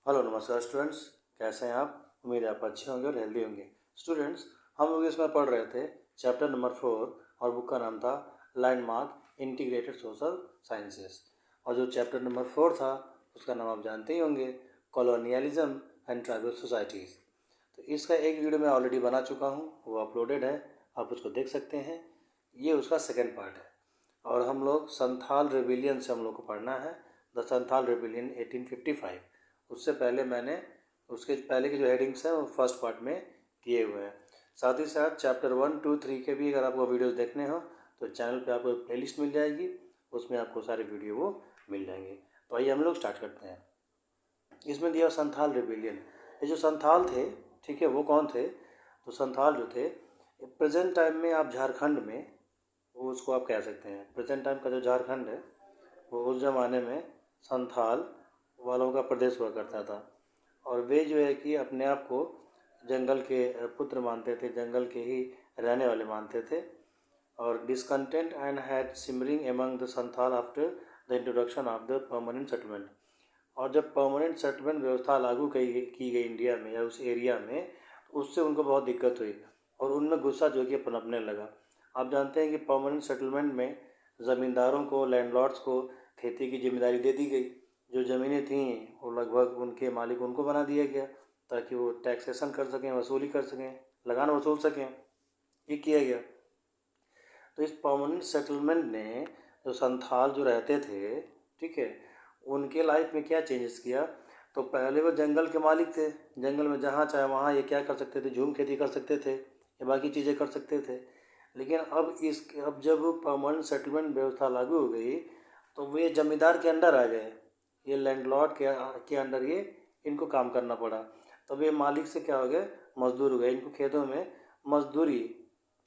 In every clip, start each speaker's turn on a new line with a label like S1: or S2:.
S1: Hello नमस्कार students, कैसे हैं आप? उम्मीद है आप अच्छे होंगे और हेल्दी होंगे। स्टूडेंट्स, हम लोग इसमें पढ़ रहे थे चैप्टर नंबर 4 और बुक का नाम था लैंडमार्क इंटीग्रेटेड सोशल साइंसेस। और जो चैप्टर नंबर 4 था उसका नाम आप जानते ही होंगे, कॉलोनियलिज्म एंड ट्राइबल सोसाइटीज़। तो इसका एक वीडियो मैं ऑलरेडी बना चुका हूँ, वो अपलोडेड है, आप उसको देख सकते हैं। ये उसका सेकेंड पार्ट है और हम लोग संथाल रेबिलियन से हम लोग को पढ़ना है, द संथाल रेबिलियन 1855। उससे पहले मैंने उसके पहले की जो हेडिंग्स हैं वो फर्स्ट पार्ट में किए हुए हैं। साथ ही साथ चैप्टर 1, 2, 3 के भी अगर आपको वीडियोस देखने हो तो चैनल पे आपको एक प्लेलिस्ट मिल जाएगी, उसमें आपको सारे वीडियो वो मिल जाएंगे। तो आइए हम लोग स्टार्ट करते हैं। इसमें दिया संथाल रेबिलियन। ये जो संथाल थे, ठीक है, वो कौन थे? तो संथाल जो थे प्रेजेंट टाइम में आप झारखंड में, वो उसको आप कह सकते हैं प्रेजेंट टाइम का जो झारखंड है वो उस ज़माने में संथाल वालों का प्रदेश हुआ करता था। और वे जो है कि अपने आप को जंगल के पुत्र मानते थे, जंगल के ही रहने वाले मानते थे। और discontent and had simmering among the Santhal after the introduction of the permanent settlement. और जब परमानेंट सेटलमेंट व्यवस्था लागू की गई इंडिया में या उस एरिया में, उससे उनको बहुत दिक्कत हुई और उनमें गुस्सा जो कि पनपने लगा। आप जानते हैं कि परमानेंट सेटलमेंट में ज़मींदारों को, लैंडलॉर्ड्स को खेती की जिम्मेदारी दे दी गई। जो ज़मीनें थीं वो लगभग उनके मालिक उनको बना दिया गया ताकि वो टैक्सेशन कर सकें, वसूली कर सकें, लगान वसूल सकें। ये किया गया। तो इस परमानेंट सेटलमेंट ने जो संथाल जो रहते थे, ठीक है, उनके लाइफ में क्या चेंजेस किया? तो पहले वो जंगल के मालिक थे, जंगल में जहाँ चाहे वहाँ ये क्या कर सकते थे, झूम खेती कर सकते थे, ये बाकी चीज़ें कर सकते थे। लेकिन अब जब परमानेंट सेटलमेंट व्यवस्था लागू हो गई तो वे जमींदार के अंडर आ गए, ये लैंडलॉर्ड के अंडर ये इनको काम करना पड़ा। तब ये मालिक से क्या हो गए, मजदूर हो गए। इनको खेतों में मजदूरी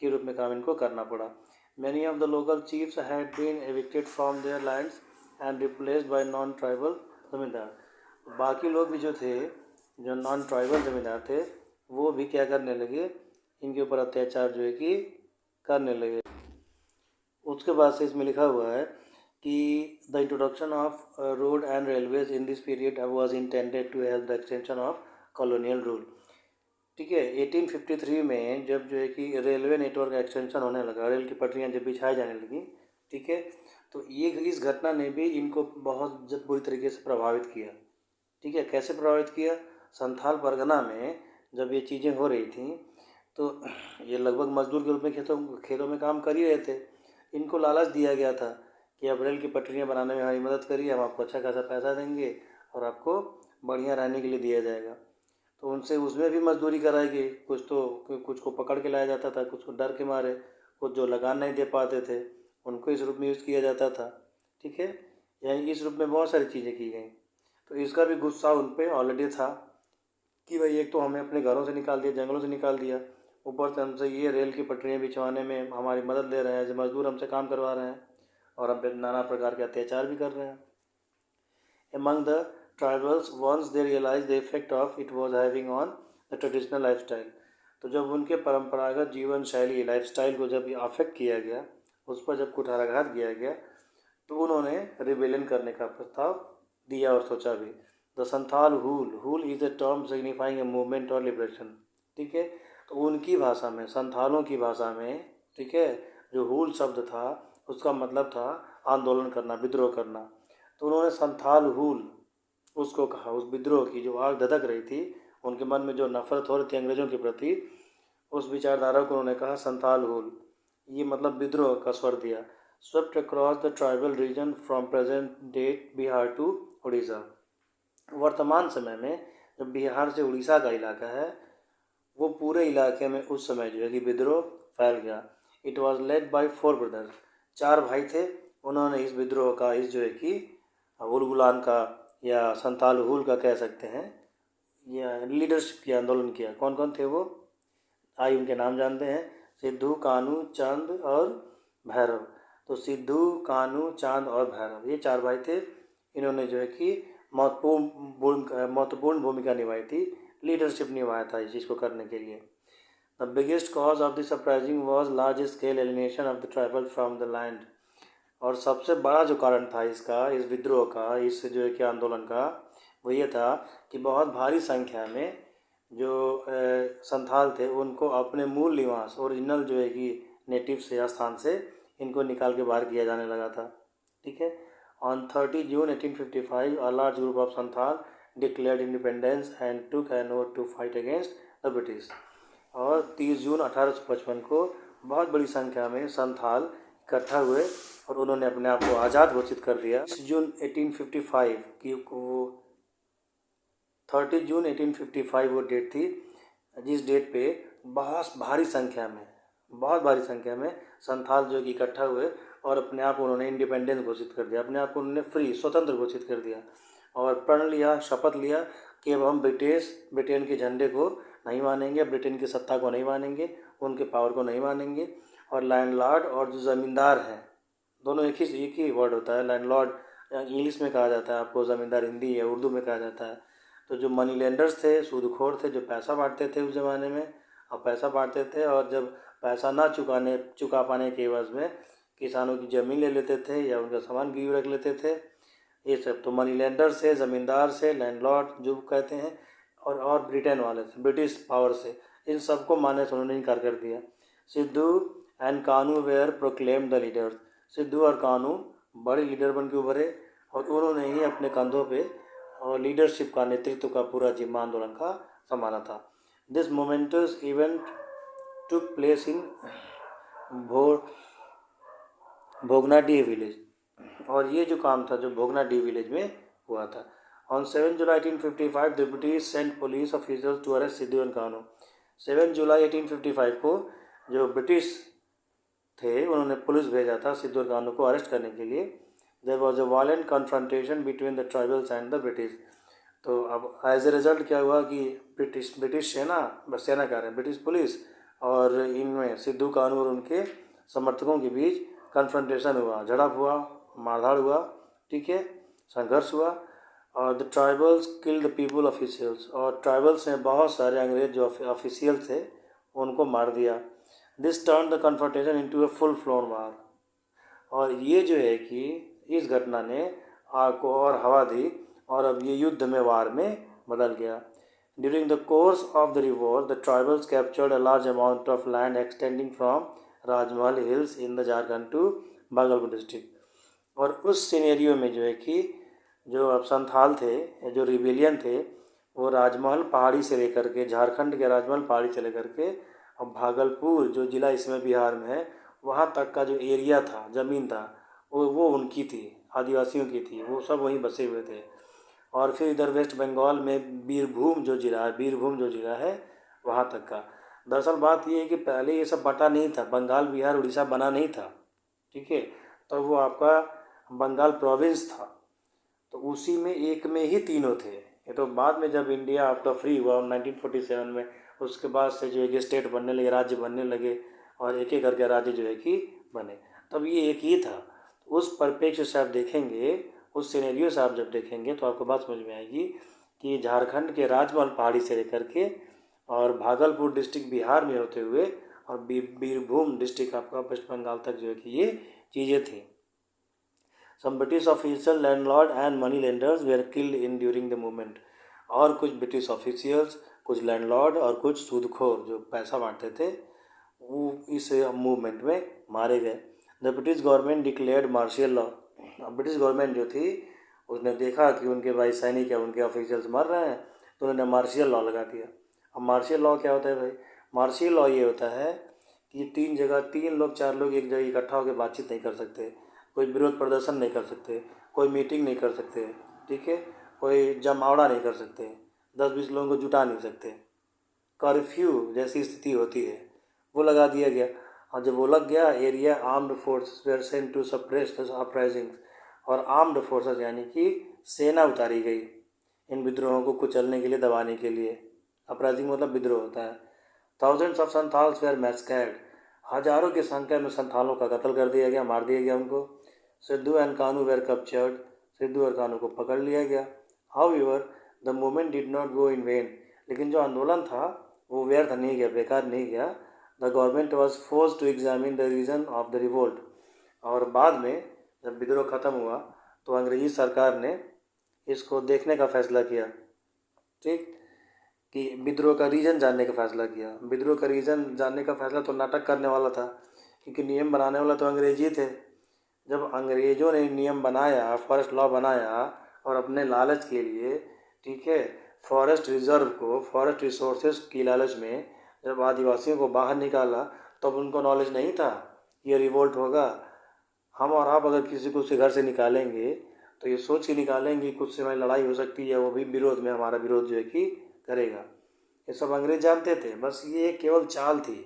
S1: के रूप में काम इनको करना पड़ा। Many of the local chiefs had been evicted from their lands and replaced by non tribal zamindar. बाकी लोग भी जो थे, जो नॉन ट्राइबल जमींदार थे, वो भी क्या करने लगे, इनके ऊपर अत्याचार जो है कि करने लगे। उसके बाद से इसमें लिखा हुआ है कि the introduction of road and railways in this period was intended to help the extension of colonial rule. ठीक है, 1853 में जब जो है कि रेलवे नेटवर्क का एक्सटेंशन होने लगा, रेल की पटरियाँ जब बिछाई जाने लगी, ठीक है, तो ये इस घटना ने भी इनको बहुत बुरी तरीके से प्रभावित किया। ठीक है, कैसे प्रभावित किया? संथाल परगना में जब ये चीज़ें हो रही थी तो ये लगभग मजदूर के रूप में खेतों में काम कर ही रहे थे। इनको लालच दिया गया था कि आप रेल की पटरियाँ बनाने में हमारी मदद करिए, हम आपको अच्छा खासा पैसा देंगे और आपको बढ़िया रहने के लिए दिया जाएगा। तो उनसे उसमें भी मजदूरी कराई गई। कुछ को पकड़ के लाया जाता था, कुछ को डर के मारे, कुछ जो लगान नहीं दे पाते थे उनको इस रूप में यूज़ किया जाता था। ठीक है, यानी इस रूप में बहुत सारी चीज़ें की गई। तो इसका भी गुस्सा उन पर ऑलरेडी था कि भाई एक तो हमें अपने घरों से निकाल दिया, जंगलों से निकाल दिया, ऊपर से हमसे ये रेल की पटरियाँ बिछवाने में हमारी मदद ले रहे हैं, जो मजदूर हमसे काम करवा रहे हैं और हम पे नाना प्रकार के अत्याचार भी कर रहे हैं। Among the tribals, once they realized the effect of it was having on the traditional lifestyle, तो जब उनके परंपरागत जीवन शैली लाइफस्टाइल को जब अफेक्ट किया गया, उस पर जब कुठाराघात किया गया, तो उन्होंने रिबेलियन करने का प्रस्ताव दिया और सोचा भी। The Santhal Hul is a term signifying a movement और लिबरेशन। ठीक है, तो उनकी भाषा में, संथालों की भाषा में, ठीक है, जो हुल शब्द था उसका मतलब था आंदोलन करना, विद्रोह करना। तो उन्होंने संथाल हुल उसको कहा, उस विद्रोह की जो आग धधक रही थी, उनके मन में जो नफरत हो रही थी अंग्रेज़ों के प्रति, उस विचारधारा को उन्होंने कहा संथाल हुल। ये मतलब विद्रोह का स्वर दिया। Swept across the tribal region from present date Bihar to Orissa. वर्तमान समय में जब बिहार से उड़ीसा का इलाका है, वो पूरे इलाके में उस समय जो है कि विद्रोह फैल गया। It was led by 4 brothers. 4 भाई थे, उन्होंने इस विद्रोह का, इस जो है कि उलगुलान का या संथाल हुल का कह सकते हैं, या लीडरशिप किया, आंदोलन किया। कौन कौन थे वो? आइए उनके नाम जानते हैं। सिद्धू, कानू, चांद और भैरव। तो सिद्धू, कानू, चांद और भैरव, ये 4 भाई थे। इन्होंने जो है कि महत्वपूर्ण भूमिका निभाई थी, लीडरशिप निभाया था इस चीज़ को करने के लिए। The biggest cause of this uprising was large scale elimination of the tribal from the land. और सबसे बड़ा जो कारण था इसका, इस विद्रोह का, इस जो है कि आंदोलन का, वो ये था कि बहुत भारी संख्या में जो संथाल थे उनको अपने मूल निवास ओरिजिनल जो है कि नेटिव से स्थान से इनको निकाल के बाहर किया जाने लगा था। ठीक है। On 30 June 1855 a large group of Santhal declared independence and took an oath to fight against the British. और 30 जून 1855 को बहुत बड़ी संख्या में संथाल इकट्ठा हुए और उन्होंने अपने आप को आज़ाद घोषित कर दिया। 30 जून 1855 वो डेट थी जिस डेट पे बहुत भारी संख्या में संथाल जो कि इकट्ठा हुए और अपने आप उन्होंने इंडिपेंडेंस घोषित कर दिया, अपने आप को उन्होंने फ्री स्वतंत्र घोषित कर दिया और प्रण लिया, शपथ लिया कि अब हम ब्रिटेन के झंडे को नहीं मानेंगे, ब्रिटेन की सत्ता को नहीं मानेंगे, उनके पावर को नहीं मानेंगे। और लैंडलॉर्ड और जो ज़मींदार हैं, दोनों एक ही वर्ड होता है। लैंडलॉर्ड इंग्लिश में कहा जाता है आपको, ज़मींदार हिंदी या उर्दू में कहा जाता है। तो जो मनी लेंडर्स थे, सूदखोर थे, जो पैसा बांटते थे उस ज़माने में, और पैसा बांटते थे और जब पैसा ना चुका पाने के एवज में किसानों की ज़मीन ले लेते थे या उनका सामान गिरवी रख लेते थे, ये सब तो मनी लेंडर से, ज़मींदार से, लैंडलॉर्ड जो कहते हैं, और ब्रिटेन वाले से, ब्रिटिश पावर से, इन सबको मानने से उन्होंने इनकार कर दिया। Sidhu and Kanu were proclaim the leaders. Sidhu और कानू बड़े लीडर बन के उभरे और उन्होंने ही अपने कंधों पे और लीडरशिप का, नेतृत्व का पूरा जिम्मा आंदोलन का संभाला था। This moments event took place in Bhognadih village. और ये जो काम था जो भोगनाडीह विलेज में हुआ था। On 7 July 1855 the British sent police officers to arrest Sidhu and Kanu. 7 जुलाई 1855 को जो ब्रिटिश थे उन्होंने पुलिस भेजा था सिद्धू और कानू को अरेस्ट करने के लिए। There was a violent confrontation between the tribals and the British. तो अब एज ए रिजल्ट क्या हुआ कि ब्रिटिश सेना कह रहे हैं, ब्रिटिश पुलिस और इनमें सिद्धू कानू और उनके समर्थकों के बीच कन्फ्रंटेशन हुआ, झड़प हुआ, मारधाड़ हुआ, ठीक है, संघर्ष हुआ। और the tribals kill the people officials. और ट्राइबल्स ने बहुत सारे अंग्रेज जो ऑफिशियल थे उनको मार दिया। This turn the confrontation into a full flown war. और ये जो है कि इस घटना ने आग को और हवा दी और अब ये युद्ध में, वार में बदल गया। During the course of the revolt the tribals captured a large amount of land extending from Rajmahal hills in the Jharkhand to Bhagalpur district. और उस सिनेरियो में जो है कि जो अब संथाल थे, जो रिबेलियन थे, वो राजमहल पहाड़ी से लेकर के, झारखंड के राजमहल पहाड़ी से लेकर के अब भागलपुर जो ज़िला इसमें बिहार में है, वहाँ तक का जो एरिया था, ज़मीन था, वो उनकी थी, आदिवासियों की थी, वो सब वहीं बसे हुए थे। और फिर इधर वेस्ट बंगाल में बीरभूम जो ज़िला है वहाँ तक का। दरअसल बात ये है कि पहले ये सब बटा नहीं था, बंगाल, बिहार, उड़ीसा बना नहीं था, ठीक है। तो वो आपका बंगाल प्रोविंस था, तो उसी में एक में ही तीनों थे। ये तो बाद में जब इंडिया आपका फ्री हुआ 1947 में, उसके बाद से जो है कि स्टेट बनने लगे, राज्य बनने लगे और एक एक करके राज्य जो है कि बने, तब ये एक ही था। उस परिप्रेक्ष्य से आप देखेंगे, उस सिनेरियो से आप जब देखेंगे तो आपको बात समझ में आएगी कि झारखंड के राजमहल पहाड़ी से लेकर के और भागलपुर डिस्ट्रिक्ट बिहार में होते हुए और बीरभूम डिस्ट्रिक्ट आपका वेस्ट बंगाल तक जो है कि ये चीज़ें थी। Some British official, landlord and money lenders were killed in during the movement। और कुछ ब्रिटिश ऑफिशियल्स, कुछ लैंडलॉर्ड और कुछ सूदखोर जो पैसा बांटते थे वो इस मूवमेंट में मारे गए। The British government declared martial law. British government जो थी उसने देखा कि उनके भाई सैनिक या उनके ऑफिशियल्स मर रहे हैं, तो उन्होंने मार्शियल लॉ लगा दिया। अब मार्शियल लॉ क्या होता है भाई? मार्शियल लॉ ये होता है कि 3 लोग 4 लोग एक जगह इकट्ठा होकर बातचीत नहीं कर सकते, कोई विरोध प्रदर्शन नहीं कर सकते, कोई मीटिंग नहीं कर सकते, ठीक है, कोई जमावड़ा नहीं कर सकते, 10-20 लोगों को जुटा नहीं सकते, कर्फ्यू जैसी स्थिति होती है वो लगा दिया गया। और जब वो लग गया, area armed forces were sent to suppress the uprisings. और आर्म्ड फोर्सेस यानी कि सेना उतारी गई इन विद्रोहों को कुचलने के लिए, दबाने के लिए। अपराइजिंग मतलब विद्रोह होता है। Thousands of Santhals were massacred. हजारों की संख्या में संथालों का कत्ल कर दिया गया, मार दिया गया उनको। Sidhu and Kanu were captured. Sidhu और कानू को पकड़ लिया गया। However the movement did not go in vain. लेकिन जो आंदोलन था वो व्यर्थ नहीं गया, बेकार नहीं गया। The government was forced to examine the reason of the revolt. और बाद में जब विद्रोह खत्म हुआ तो अंग्रेजी सरकार ने इसको देखने का फैसला किया, ठीक, कि विद्रोह का रीज़न जानने का फैसला किया। विद्रोह का रीज़न जानने का फैसला तो नाटक करने वाला था, क्योंकि नियम बनाने वाला तो अंग्रेज ही थे। जब अंग्रेज़ों ने नियम बनाया, फॉरेस्ट लॉ बनाया और अपने लालच के लिए, ठीक है, फॉरेस्ट रिजर्व को, फॉरेस्ट रिसोर्सेज की लालच में जब आदिवासियों को बाहर निकाला, तब उनको नॉलेज नहीं था ये रिवोल्ट होगा। हम और आप अगर किसी को उसके घर से निकालेंगे तो ये सोच के निकालेंगे कुछ से हमारी लड़ाई हो सकती है, वो भी विरोध में हमारा विरोध जो है कि करेगा। ये सब अंग्रेज जानते थे, बस ये केवल चाल थी,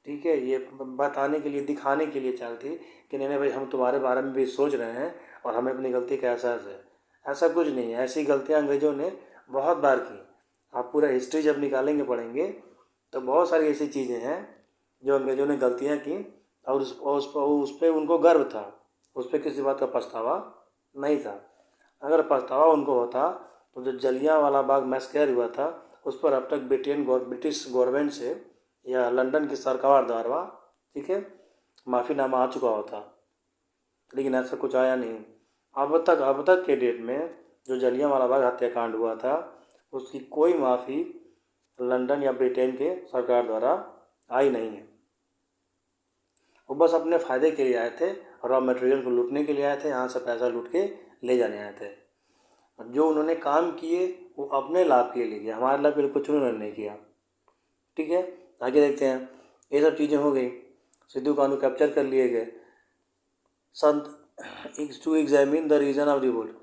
S1: ठीक है, ये बताने के लिए, दिखाने के लिए चाल थी कि नहीं भाई हम तुम्हारे बारे में भी सोच रहे हैं और हमें अपनी गलती का एहसास है। ऐसा कुछ नहीं है, ऐसी गलतियाँ अंग्रेज़ों ने बहुत बार की। आप पूरा हिस्ट्री जब निकालेंगे पढ़ेंगे तो बहुत सारी ऐसी चीज़ें हैं जो अंग्रेज़ों ने गलतियाँ की और उस पर उनको गर्व था, उस पर किसी बात का पछतावा नहीं था। अगर पछतावा उनको होता तो जो जलियांवाला बाग मैसेकर हुआ था उस पर अब तक ब्रिटिश गवर्नमेंट से या लंदन की सरकार द्वारा, ठीक है, माफ़ीनामा आ चुका होता, लेकिन ऐसा कुछ आया नहीं। अब तक के डेट में जो जलियांवाला बाग हत्याकांड हुआ था उसकी कोई माफ़ी लंदन या ब्रिटेन के सरकार द्वारा आई नहीं है। वो बस अपने फ़ायदे के लिए आए थे, रॉ मटेरियल को लूटने के लिए आए थे, यहाँ से पैसा लूट के ले जाने आए थे। जो उन्होंने काम किए वो अपने लाभ के लिए किया, हमारे लाभ के लिए कुछ उन्होंने नहीं किया, ठीक है। आगे देखते हैं, ये सब चीज़ें हो गई, सिद्धू कानू कैप्चर कर लिए गए। Sent to examine the reason of revolt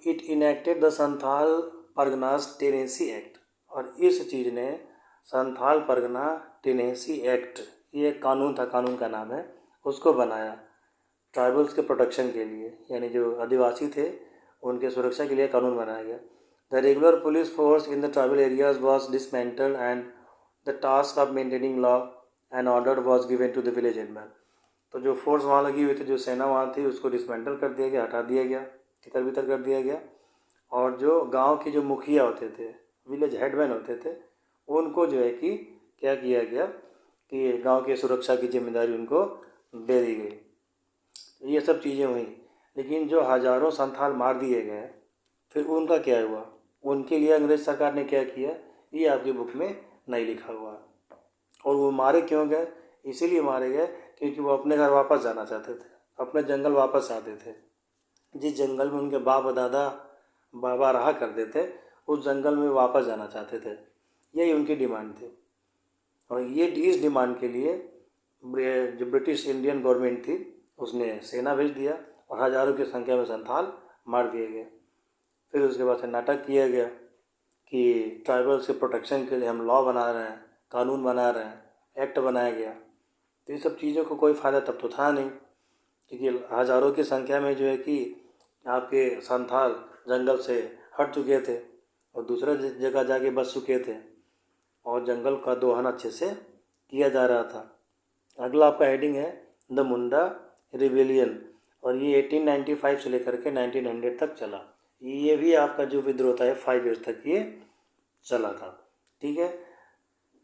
S1: it enacted the Santhal Parganas tenancy act, और इस चीज़ ने संथाल परगना टेनेसी एक्ट, ये एक कानून था, कानून का नाम है, उसको बनाया ट्राइबल्स के प्रोटेक्शन के लिए, यानी जो आदिवासी थे उनके सुरक्षा के लिए कानून बनाया गया। The regular police force in the tribal areas was dismantled and the task of maintaining law and order was given to the village headman. तो जो फोर्स वहाँ लगी हुई थी, जो सेना वहाँ थी, उसको डिसमेंटल कर दिया गया, हटा दिया गया, तितर बितर कर दिया गया, और जो गांव के जो मुखिया होते थे, विलेज हेडमैन होते थे, उनको जो है कि क्या किया गया कि गांव की सुरक्षा की जिम्मेदारी उनको दे दी गई। ये सब चीज़ें हुई, लेकिन जो हज़ारों संथाल मार दिए गए फिर उनका क्या हुआ, उनके लिए अंग्रेज सरकार ने क्या किया, ये आपकी बुक में नहीं लिखा हुआ। और वो मारे क्यों गए, इसीलिए मारे गए क्योंकि वो अपने घर वापस जाना चाहते थे, अपने जंगल वापस चाहते थे। जिस जंगल में उनके बाप दादा बाबा रहा करते थे उस जंगल में वापस जाना चाहते थे, यही उनकी डिमांड थी। और ये इस डिमांड के लिए जो ब्रिटिश इंडियन गवर्नमेंट थी उसने सेना भेज दिया और हज़ारों की संख्या में संथाल मार दिए गए। फिर उसके बाद से नाटक किया गया कि ट्राइबल्स के प्रोटेक्शन के लिए हम लॉ बना रहे हैं, कानून बना रहे हैं, एक्ट बनाया गया। तो ये सब चीज़ों को कोई फ़ायदा तब तो था नहीं, क्योंकि हज़ारों की संख्या में जो है कि आपके संथाल जंगल से हट चुके थे और दूसरे जगह जाके बस चुके थे और जंगल का दोहन अच्छे से किया जा रहा था। अगला आपका हेडिंग है द मुंडा रिबेलियन, और ये 1895 से लेकर के 1900 तक चला। ये भी आपका जो विद्रोह था 5 ईयर्स तक ये चला था, ठीक है।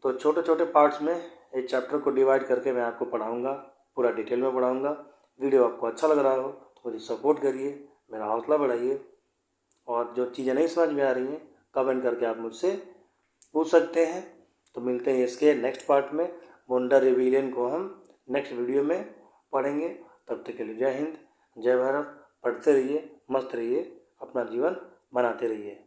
S1: तो छोटे छोटे पार्ट्स में इस चैप्टर को डिवाइड करके मैं आपको पढ़ाऊँगा, पूरा डिटेल में पढ़ाऊँगा। वीडियो आपको अच्छा लग रहा हो तो मुझे सपोर्ट करिए, मेरा हौसला बढ़ाइए, और जो चीज़ें नहीं समझ में आ रही हैं कमेंट करके आप मुझसे पूछ सकते हैं। तो मिलते हैं इसके नेक्स्ट पार्ट में। मुंडा रिबेलियन को हम नेक्स्ट वीडियो में पढ़ेंगे। तब तक के लिए जय हिंद, जय भारत। पढ़ते रहिए, मस्त रहिए, अपना जीवन बनाते रहिए।